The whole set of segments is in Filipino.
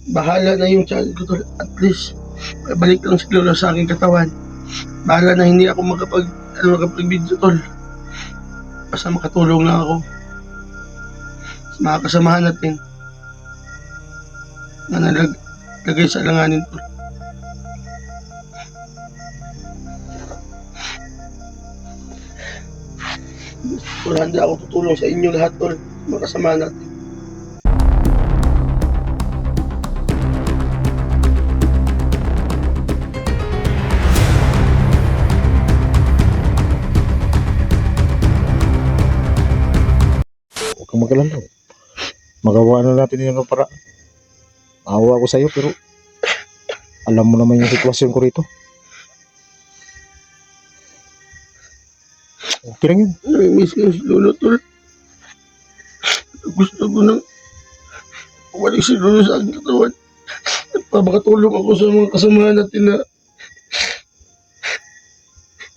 Bahala na yung tiyan ko, tol. At least, may balik lang si Lolo sa aking katawan. Bahala na hindi ako makapag-video, tol. Basta makatulong lang ako sa mga kasamahan natin na nalagay sa alanganin, tol. Tol, handa ako tutulong sa inyo lahat, tol. Mga kasamahan natin. Huwag kang mag-alala. Magawa na natin yun para awa ko sa'yo, pero alam mo naman yung sitwasyon ko rito. Okay lang yun. Namimiss ko si Lolo, tol. Gusto ko nang bumalik si Lolo sa aking katawan. At makatulong ako sa mga kasamahan natin na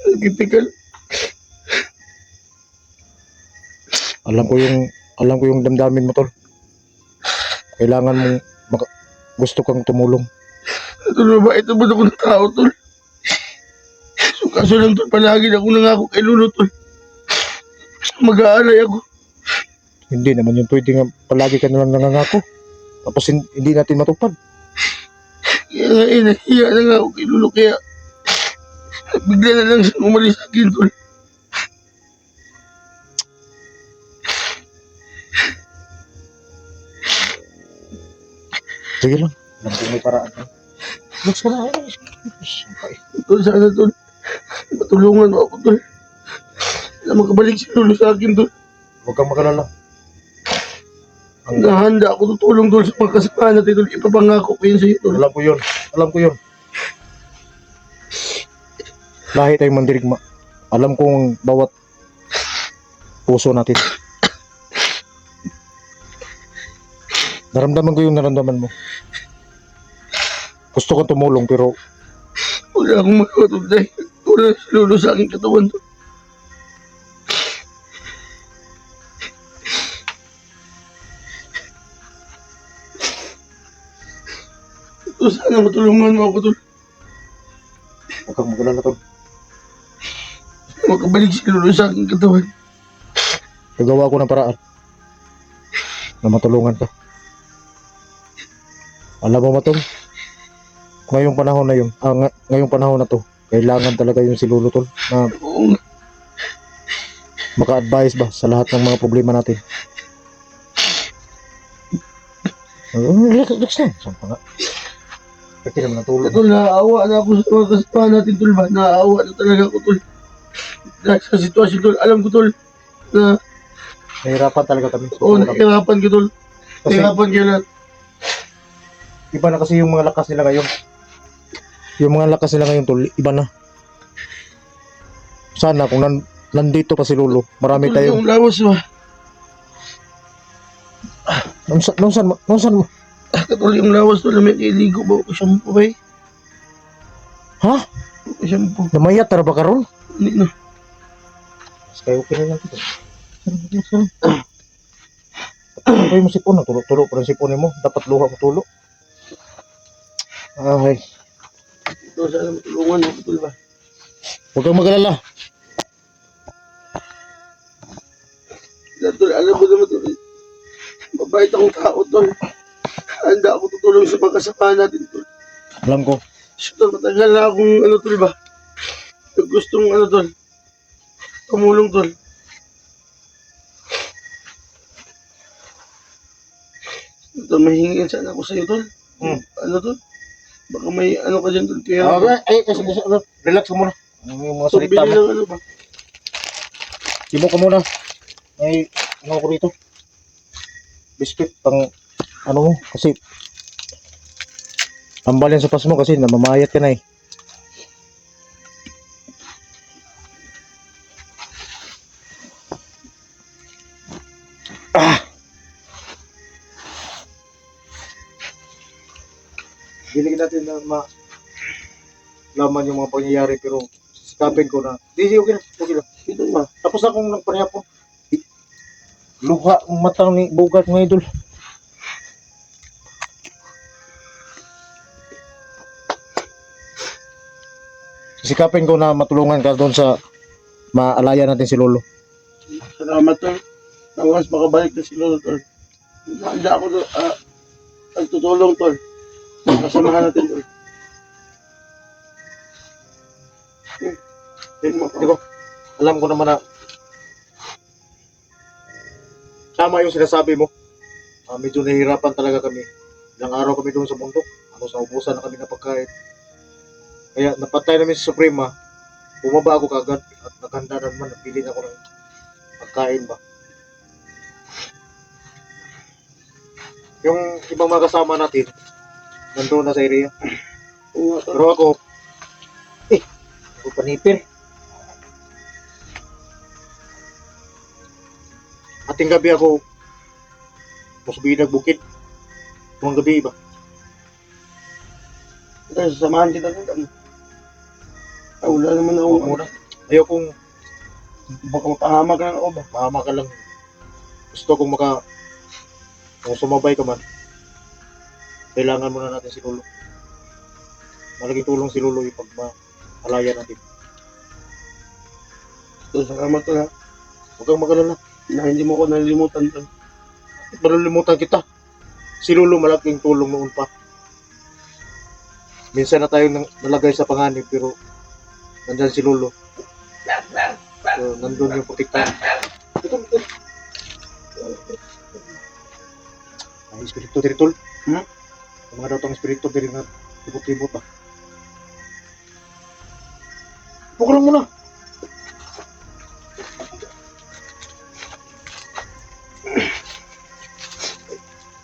nagkitikal. Alam ko yung damdamin mo, tol. Kailangan mong gusto kang tumulong. Tol, ba ito ba akong tao, tol? So kaso lang, tol, palagi na akong nangako kay Lolo, tol. Mag-aalay ako. Hindi naman yung pwede nga palagi ka nalang nangangako. Tapos hindi natin matupad. Kaya nga nahiya na nga ako kay Lolo, kaya bigla na lang siya umalis sa akin, tol. Sige lang. Alam ko may paraan ka. Relax ka na. Tol, sana, tol. Matulungan mo ako, tol. Na makabalik si Lolo sa akin, tol. Huwag kang magalala. Nahanda ako tutulong, tol, sa mga kasamahan natin, tol. Ipapangako ko yun sa'yo, tol. Alam ko yun. Alam ko yun. Lahi tayong mandirigma. Alam kong bawat puso natin. Naramdaman ko yung naramdaman mo. Gusto kong tumulong pero Wala akong magawa, tol. Dahil wala si Lolo sa aking katawan, tol. Tol, sana matulungan mo ako, tol. huwag kang magalala, tol. Makabalik si Lolo sa aking katawan. Gagawa ko ng paraan na matulungan ka. Alam mo ba, tol? Ngayong panahon na yun, ngayong panahon na to, kailangan talaga yung si Lolo, tol, na Oo nga. maka-advise ba sa lahat ng mga problema natin. Relax lang. Saan pa nga? Pwede naman natulog. Tol, naaawa na ako sa mga kasamahan natin, tol, ba? Naaawa na talaga ako, tol. Dahil sa sitwasyon, tol, alam ko, tol, na Nahirapan talaga kami. oo, nahihirapan ko, tol. Nahihirapan kayo lahat. Iba na kasi yung mga lakas nila ngayon. Yung mga lakas nila ngayon, tol, iba na. Sana kung nandito pa si Lolo, marami Tol, tayong... yung lawas ba? Nung saan mo? Tol, yung lawas, tol, may iligo ba ako shampoo, ba eh? Ha? Shampoo. Namayat tara ba karon? Hindi na. Kaya okay na lang ito. Ano yung sipon? Tulo ko ng sipon mo. Dapat luha mo tulo. Ay, Tol, sana matulungan ako, tol, ba? huwag kang mag-alala. Tol, alam mo naman, tol, mabait akong tao, tol. Handa ako tutulong sa mga kasamahan natin, tol. Alam ko. So, tol, matagal na akong, tol, ba? Gustong, tol, tumulong, tol. Tol, mahingin sana ako sa'yo, tol. Tol? Baka may ka dyan, tol. Kaya, Kasi relax ka muna. Yung mga salita pambili mo. ng ba? Ibo ka muna. May ano ko rito. Biscuit pang ano mo. Kasi tambalin sa pas mo kasi namamayat ka na eh. Dinig natin na laman yung mga pangyayari pero sikapin ko na di okay na, okay lang. Ito ba? Tapos akong nagpanayapon. Luha ang mata ni Bogart ng idol. Sikapin ko na matulungan ka doon sa maalaya natin si Lolo. Salamat, tol. Nawas makabalik na si Lolo, tol. Hindi ako, tol. Nagtutulong, tol. Kasamahan natin, tol. Di ko, alam ko naman na tama yung sinasabi mo. Medyo nahihirapan talaga kami. Ilang araw kami doon sa bundok. Sa ubusan na kami na pagkain. Kaya napatay namin sa Suprema. Bumaba ako kagad at naghanda na naman. Napili na ako ng pagkain ba. Yung ibang mga kasama natin, nandoon na sa area. Pero ako, ako panipir. Ating gabi ako, musbi nagbukid. Tumang gabi ba? Tol, sasamahan kita, tol. Wala naman ako. Oo muna. Ayaw kong Baka mapahamak na ako ba? mahama ka lang. Gusto kong kung sumabay ka man, kailangan muna natin si Lolo. Malaking tulong si Lolo yung pagmalaya natin. Tol, salamat, tol, ha. Huwag kang mag-alala. Na hindi mo ko nalimutan, tol. Malilimutan kita. Si Lolo malaking tulong noon pa. Minsan na tayo nalagay sa panganib pero nandyan si Lolo. So, nandun yung protektahan. Ito. Ay, espiritu diri tol. Hmm? Mga daw tong espiritu diri na libot-libot ba. Pukulan mo na.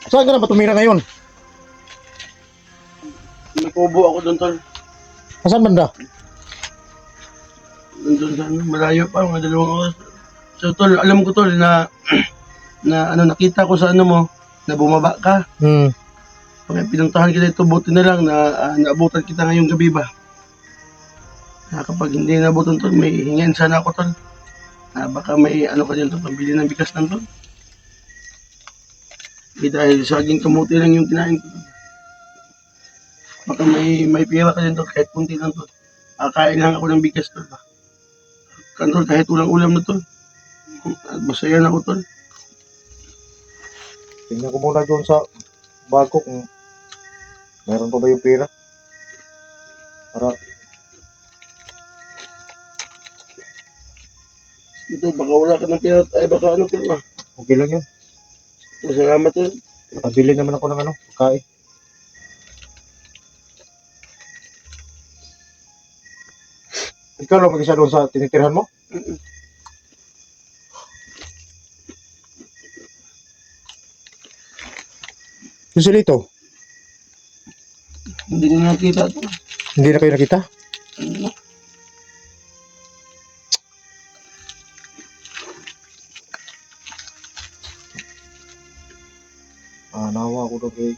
Saan ka na ba tumira ngayon? May kubo ako doon, tol. Saan banda? Doon sa malayo pa, mga 2 oras. So, tol, alam ko, tol, na nakita ko sa ano mo, na bumaba ka. Kaya pinuntahan kita ito, buti na lang na naabutan kita ngayong gabi ba. Kapag hindi naabutan, tol, may hingin sana ako, tol. Baka may ano ka dyan, tol, pambili ng bigas lang, tol. Dahil saging kamuti lang yung kinain ko. Baka may pira ka din, tol, kahit kunti lang, tol. Kain lang ako ng bigas, tol. Tol, kahit ulang ulam na, tol. At masaya na ako, tol. Tingnan ko muna doon sa bag ko kung meron pa ba yung pera. Para Ito, baka wala ka ng pira, ay baka ano, tol, okay lang yun. Salamat, tol. Nakabili naman ako ng pagkain. Ikaw lang mag-isa doon sa tinitirhan mo? Gusto dito? Hindi na nakita, tol. Hindi na kayo nakita? Nawa ako doon kay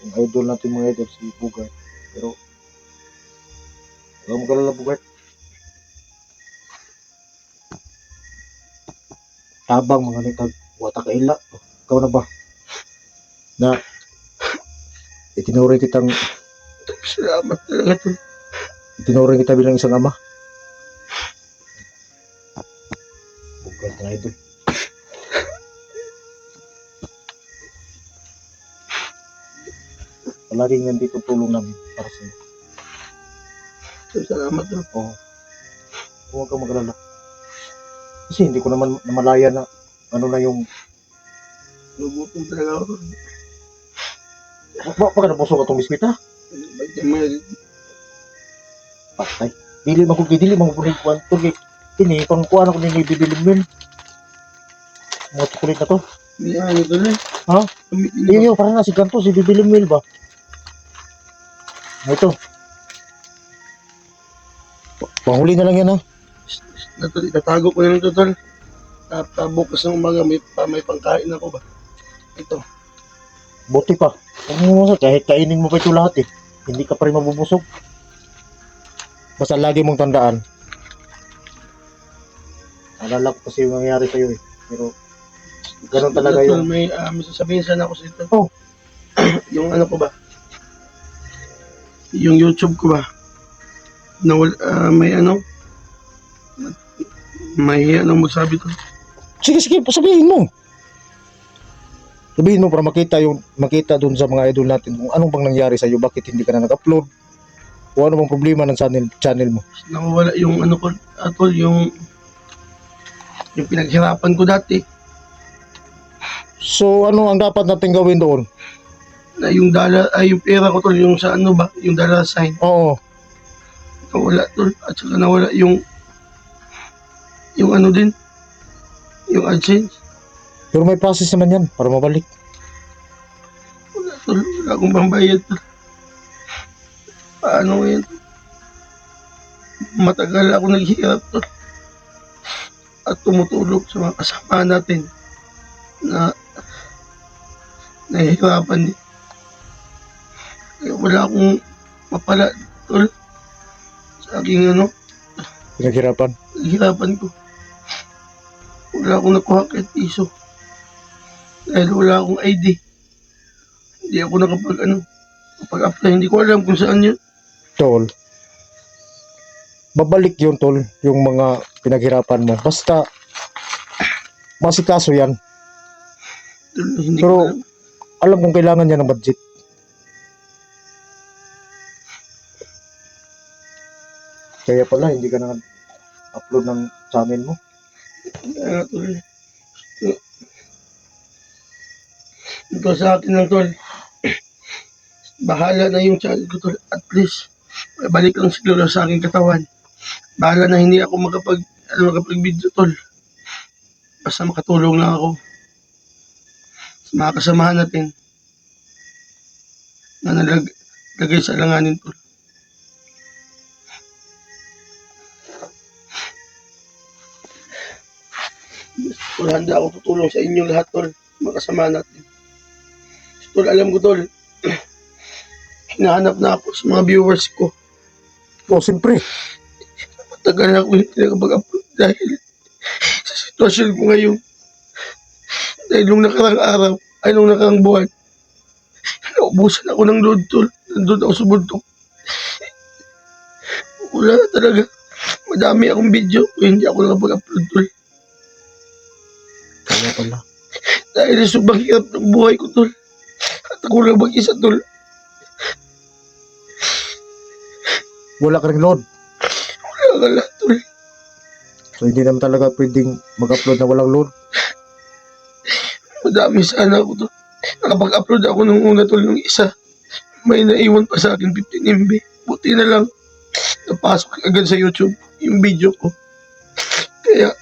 yung idol natin mga idol si Bugart. Pero huwag magalala Bugart. Tabang mga nitag wata kaila. Ikaw na ba? Na itinuring kitang Salamat talaga, tol. itinuring kita bilang isang ama. Bugart na idol. Palaging nandito tulong namin para sa iyo. Salamat, tol. Oo. Huwag kang magalala. Kasi hindi ko naman namalaya na ano na yung Nagutom talaga ako, tol. baka nabusog atong biskwit ha? Ba't yung mga Patay. Dili man ko dili man ko ni kwanto kini pang kuan ako ni bibilin min. Mga tukulit na to. hindi ano, tol, eh. Ha? Hindi Iyo para na si kanto si bibilin mil ba? Ito. Panghuli na lang yan ha. Itatago ko na lang ito, tol. Bukas ng umaga, may pangkain ako ba? Ito. Buti pa. Kahit kainin mo pa ito lahat eh. Hindi ka pa rin mabubusog. Basta lagi mong tandaan. Alala ko kasi yung nangyari sa'yo eh. Pero ganun talaga Tol, yung may sasabihin sana ako sa ito. Oh. Yung ano ko ba? Yung YouTube ko ba? may magsabi to. Sige, sabihin mo para makita dun sa mga idol natin kung anong bang nangyari sa iyo, bakit hindi ka na nag-upload, o ano bang problema ng channel mo. Nawawala yung ko, tol, yung pinaghirapan ko dati, So ano ang dapat natin gawin doon? na yung pera ko, tol, yung sa yung dollar sign, Oo, nawala, tol, at saka nawala yung din, yung AdSense. pero may process naman yan para mabalik. Wala, tol, wala akong pambayad, tol. Paano yan? Matagal ako naghihirap, tol, at tumutulog sa mga kasama natin na nahihirapan din. Kaya wala akong mapala, tol, sa aking Pinaghirapan. hirapan ko. Wala akong nakuha kahit piso. Dahil wala akong ID. Hindi ako nakapag-apply. Hindi ko alam kung saan yun. Tol, babalik yun, tol, yung mga pinaghirapan mo, basta masikaso yan. Tol, hindi Pero ko alam. alam kong kailangan niya ng budget. Kaya pala hindi ka na upload ng channel mo. Kaya nga, tol. Ito sa akin lang, tol. Bahala na yung channel ko, tol. At least, may balik lang siguro sa aking katawan. Bahala na hindi ako makapag-video, tol. Basta makatulong lang ako sa mga kasamahan natin na nalagay sa alanganin, tol. Tol, handa ako tutulong sa inyo lahat, tol. Mga kasamahan natin. Tol, alam ko, tol. Hinahanap na ako sa mga viewers ko. O, siyempre, Matagal na ako hindi nakapag-upload dahil sa sitwasyon ko ngayon. Dahil nung nakarang araw, nung nakarang buwan, naubusan ako ng load, tol. Nandun ako sa bundok. Wala na talaga. Madami akong video kung hindi ako nakapag-upload, tol. kaya pala. Dahil sa sobrang hirap ng buhay ko, tol. At ako lang mag-isa, tol. Wala ka ring load. Wala ka lang, tol. So, hindi naman talaga pwedeng mag-upload na walang load. Madami sana ako, tol. Nakapag-upload ako nung una, tol, nung isa. May naiwan pa sa akin 15 MB. Buti na lang. Napasok agad sa YouTube yung video ko. Kaya,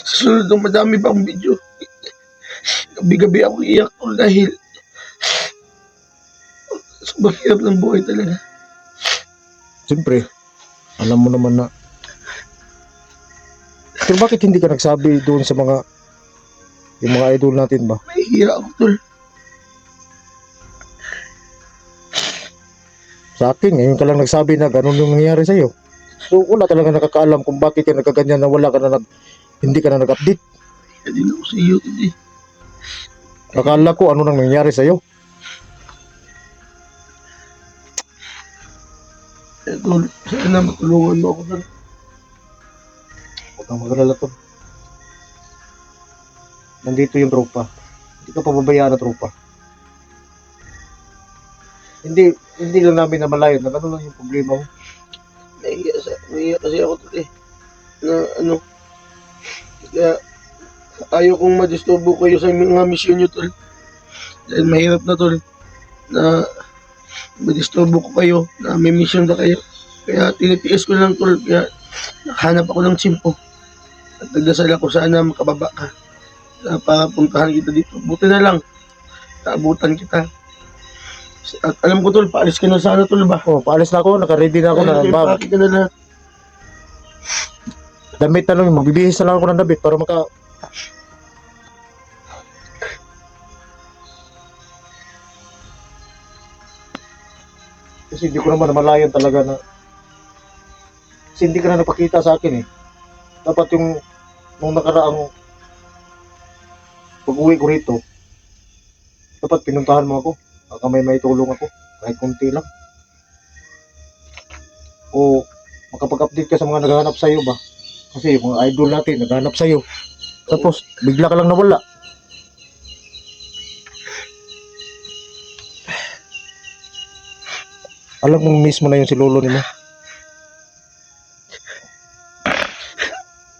sa sunod ng madami pa akong video. Gabi-gabi ako iyak, tol, dahil sobrang hirap ng buhay talaga. Siyempre, alam mo naman na. Pero bakit hindi ka nagsabi doon sa yung mga idol natin ba? May hira ako, tol. Sa akin, ngayon ka lang nagsabi na ganun yung nangyari sa'yo. So, wala talaga nakakaalam kung bakit ka nagkaganyan na hindi ka na nag-update. Kaya din ako sa YouTube, eh. Akala ko ano nang nangyari sa'yo. Kaya, tol, sana matulungan mo ako, tol. Huwag kang mag-alala, tol. Nandito yung tropa. Hindi ka pababayaan na tropa. Hindi lang namin namalayan na ano lang yung problema mo. Nahiya kasi ako, tol, eh. Na, kaya, ayaw kong madisturbo kayo sa mga mission nyo, tol. Dahil mahirap na, tol, na madisturbo ko kayo, na may mission na kayo. Kaya tinitiis ko lang, tol. Kaya nakahanap ako ng tsimpo. At nagdasal ako sana makababa ka. Para puntahan kita dito. Buti na lang. Naabutan kita. At alam ko, tol, paalis ka na sana, tol, ba? Oh, paalis na ako, naka-ready na ako na Pakit ka na lahat. damit na lang, magbibihis na lang ako ng damit para kasi hindi ko naman namalayan talaga na kasi hindi ka na napakita sa akin eh. Dapat nung nakaraang pag-uwi ko rito, dapat pinuntahan mo ako. Baka may tulong ako, kahit konti lang. o makapag-update ka sa mga naghahanap sa'yo ba? Kasi yung mga idol natin naghahanap sa'yo. Tapos bigla ka lang nawala. Alam mong miss mo na yung si lolo ni mo.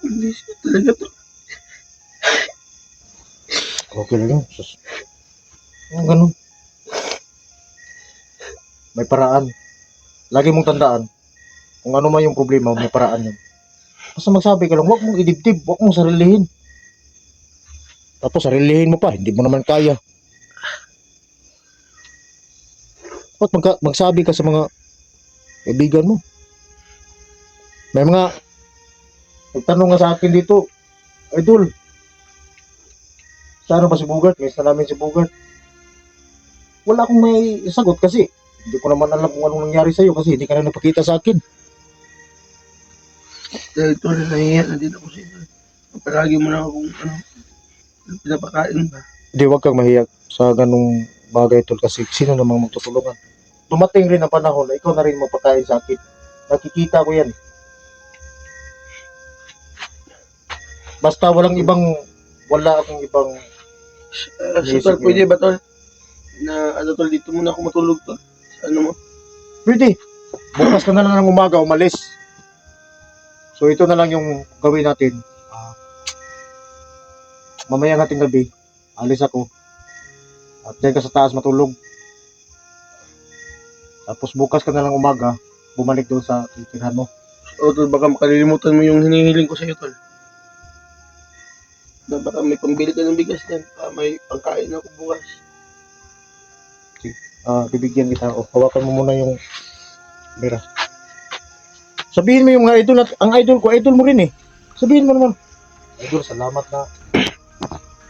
Hindi siya talaga to. Okay lang yun. Sus. Yung ganun. May paraan. Lagi mong tandaan, kung ano man yung problema, may paraan yun. Basta magsabi ka lang, huwag mong idibdib, huwag mong sarilihin. Tapos sarilihin mo pa, hindi mo naman kaya. At magsabi ka sa mga kaibigan mo. May mga nagtanong nga sa akin dito, Idol, saan ba si Bugart? Miss na namin si Bugart. Wala akong may sagot kasi hindi ko naman alam kung anong nangyari sa'yo kasi hindi ka na napakita sa akin. Dahil ito na nahihiya na din ako sa inyo. Palagi mo na akong pinapakain ba. Hindi, huwag kang mahiya sa ganung bagay tol kasi sino namang magtutulungan. Dumating rin ang panahon na ikaw na rin mapakain sa akin. Nakikita ko yan. Basta wala akong ibang So, tol, pwede ba tol? Na ano tol, dito muna ako matulog tol. Sa ano mo? pwede. Bukas ka na lang ng umaga, umalis. So ito na lang yung gawin natin. Mamaya nating gabi, alis ako. At dyan ka sa taas matulog. Tapos bukas ka na lang umaga, bumalik doon sa titirhan mo. O tol, baka makalilimutan mo yung hinihiling ko sa iyo tol. Na baka may pambili ka ng bigas yan. May pangkain ako bukas. Bibigyan kita. O, hawakan mo muna yung pera. Sabihin mo yung mga idol at ang idol ko, idol mo rin eh. Sabihin mo naman. Idol, salamat na.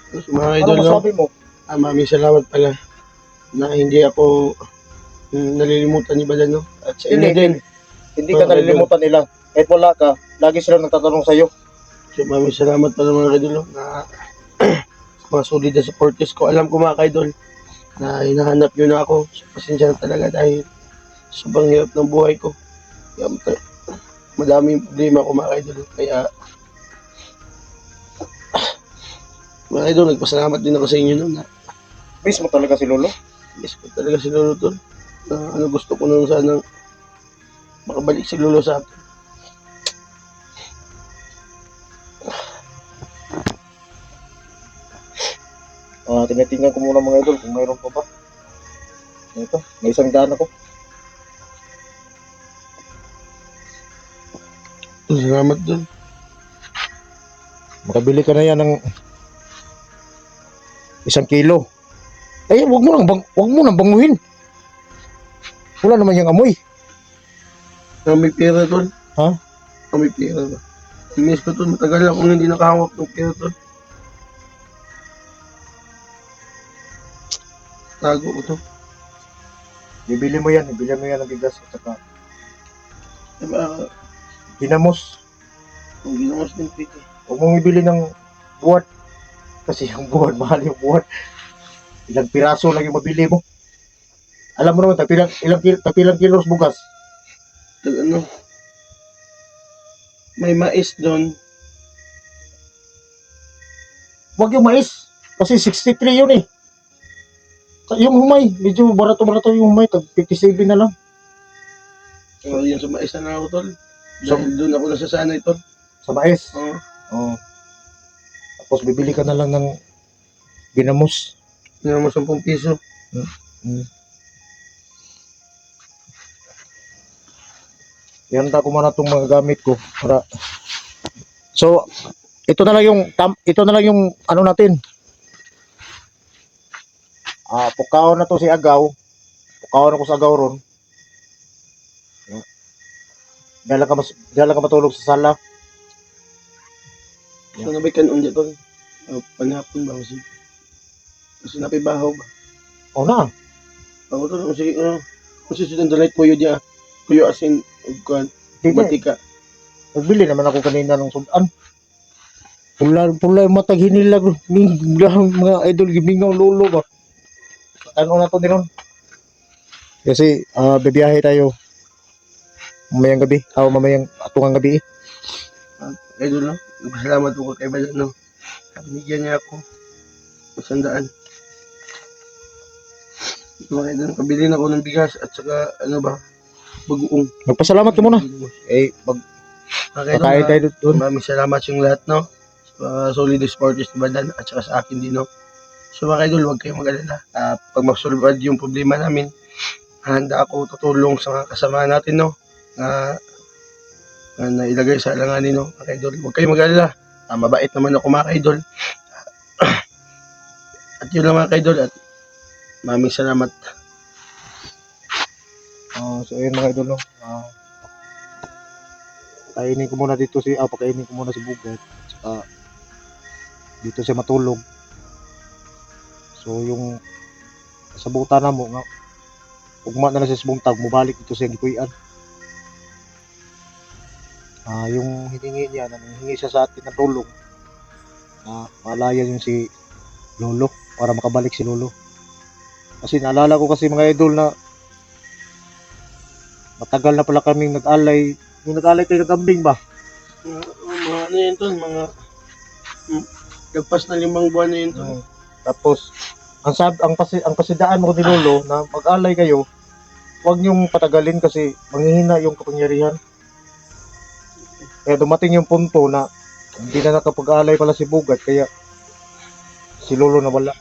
Tapos mga idol, Ano masabi mo? maraming salamat pala na hindi ako nalilimutan ni Badan, no? At sa inyo din. Hindi ka nalilimutan nila. Kahit wala ka, lagi sila nagtatanong sa'yo. So maraming salamat pala mga idol, no? Na mga solid na supporters ko. Alam ko mga idol na hinahanap nyo na ako. So, pasensya na talaga dahil sobrang hirap ng buhay ko. Kaya madaming problema ko mga idol. Kaya mga idol, nagpasalamat din ako sa inyo no, na Miss mo talaga si Lolo? yes ko talaga si Lolo tol. Na gusto ko nung sanang makabalik si Lolo sa akin. Tinitingnan ko muna mga idol kung mayroon pa ba. Ito, may isang daan ako. Salamat dun. Makabili ka na yan ng 1 kilo. Wag mo nang banguhin. Wala naman yung amoy. May pera tol. Ha? May pera ba? Miss ko tol. Matagal akong hindi nakahawak ng pera tol. Tago ko to. Bibili mo yan ng bigas at saka Diba, ginamos. kung ginamos ng piti. Huwag mong ibili ng buwan. Kasi yung buwan, mahal yung buwan. Ilang piraso lang yung mabili mo. Alam mo naman, tapilang kilos bugas. Ano, may mais doon. Huwag yung mais. Kasi 63 yun eh. Yung humay, medyo barato-barato yung humay. Tag 57 na lang. So, yun sa mais na ako tol. Dahil doon ako nasasanay tol. Sa mais. Oo. Oo. Tapos bibili ka na lang ng ginamos. Ginamos 10 piso. Ihanda ko muna itong mga gamit ko para. So, ito na lang yung ano natin. Pukaw na to si Agaw. Pukaw na ko sa Agaw ron. Dala ka matulog sa sala. So, nabay kanon dyan tol. Panapon ba? Kasi napibahaw ba? O na. Ako tol, kung susunod na light puyo diya. Puyo asin, ugkan, Hindi. batika. Nagbili naman ako kanina ng sudan. Pula yung matag hinilag. Mga idol, gimingaw lolo ba? Ano na to din nun? Kasi bibiyahe tayo. mamayang gabi. Mamayang atungang gabi eh. Idol, no? Salamat po kay Balan, no? Binigyan niya ako. 100. Mga idol, kabili na ako ng bigas at saka, bagoong. Magpasalamat ka muna. Okay, Pakain tayo doon. maraming salamat sa yung lahat, no? Sa Solid Sports ni Balan at saka sa akin din, no? So mga idol, huwag kayong mag-alala. Pag masulbad yung problema namin, handa ako tutulong sa mga kasama natin, no? Na ilagay sa alanganin, no? Mga idol, huwag kayong mag-alala. Mabait naman ako, mga idol. At yun lang, mga idol, at maraming salamat. So ayun mga idol, no? Pakainin ko muna si Bugat. Saka dito siya matulog. So yung sa buta na mo nga ugma na lang siya sa buntag, mubalik dito siya gikuyan. Yung hiningi niya, hiningi siya sa atin ng tulong na malaya yung si Lolo para makabalik si Lolo. Kasi naalala ko kasi mga idol na matagal na pala kaming nag-alay. Yung nag-alay kayo ng kambing ba? Mga ano yun, tol? Lagpas na 5 buwan na yun, tol. Tapos ang pasidaan mo ni Lolo na mag-alay kayo, huwag niyong patagalin kasi manghihina yung kapangyarihan. Kaya dumating yung punto na hindi na nakapag-alay pala si Bugat, kaya si Lolo nawala.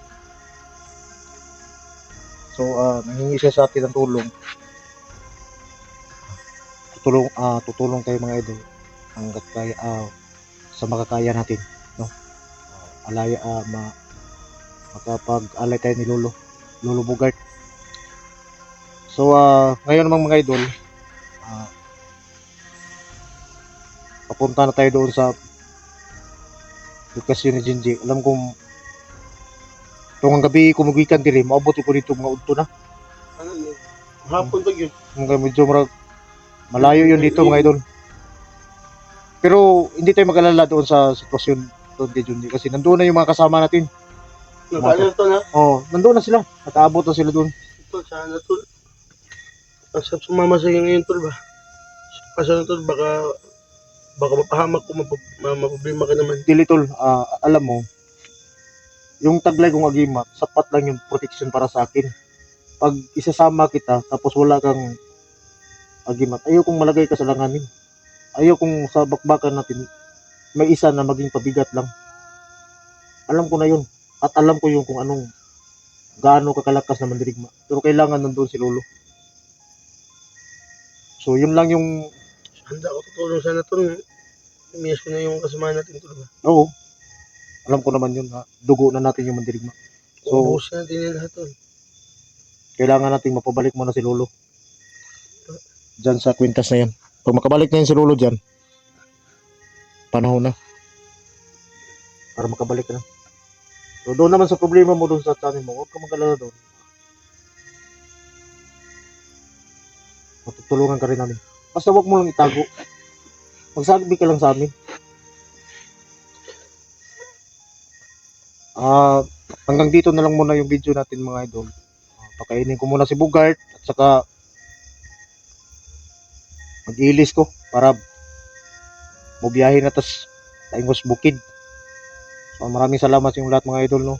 So nanghingi siya sa atin ng tulong. Tutulong tayo mga idol hangga't kaya sa makakaya natin, no? Makapag-alay tayo ni Lolo Bugat. So ngayon naman mga idol, papunta na tayo doon sa lokasyon ni Jinji. Alam kong tungong gabi kumugikan diri, maabot ko dito mga udto na. Ano yun? Hapon pag yun. Medyo malayo yun dito mga idol. Pero hindi tayo mag-alala doon sa sitwasyon doon kay Junji kasi nandoon na yung mga kasama natin. Nakaano to na? Nandoon na sila. Nakaabot na sila doon. Tol, sana tol. Asap sumama sa iyo ngayon, tol ba? Kasi tol, baka mapahamak ko, maproblema ka naman. Dili tol, alam mo, yung taglay kong agimat, sapat lang yung protection para sa akin. Pag isasama kita, tapos wala kang agimat, ayaw kong malagay ka sa langanin. Ayaw kong sa bakbakan natin, may isa na maging pabigat lang. Alam ko na yun. At alam ko yung kung gaano kakalakas na mandirigma. Pero kailangan nandun si Lolo. So yun lang yung... Handa ako tutulong sana tol. Imias ko na yung kasama natin, tol ba? Oo. Alam ko naman yun. Dugo na natin yung mandirigma. So, ubusin natin yung lahat, tol. Kailangan nating mapabalik muna si Lolo. Diyan sa kwintas na yan. Pag makabalik na yun si Lolo dyan, panahon na. Para makabalik ka na. So doon naman sa problema mo doon sa tanin mo, huwag ka mag-alala doon. Matutulungan ka rin namin. Basta huwag mo lang itago. Magsabi ka lang sa amin. Hanggang dito na lang muna yung video natin mga idol. Pakainin ko muna si Bugart at saka mag-ilis ko para bubiyahin na tas taingos bukid. So maraming salamat yung lahat mga idol, no?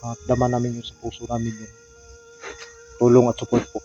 At dama namin yung sa puso namin yung tulong at support po.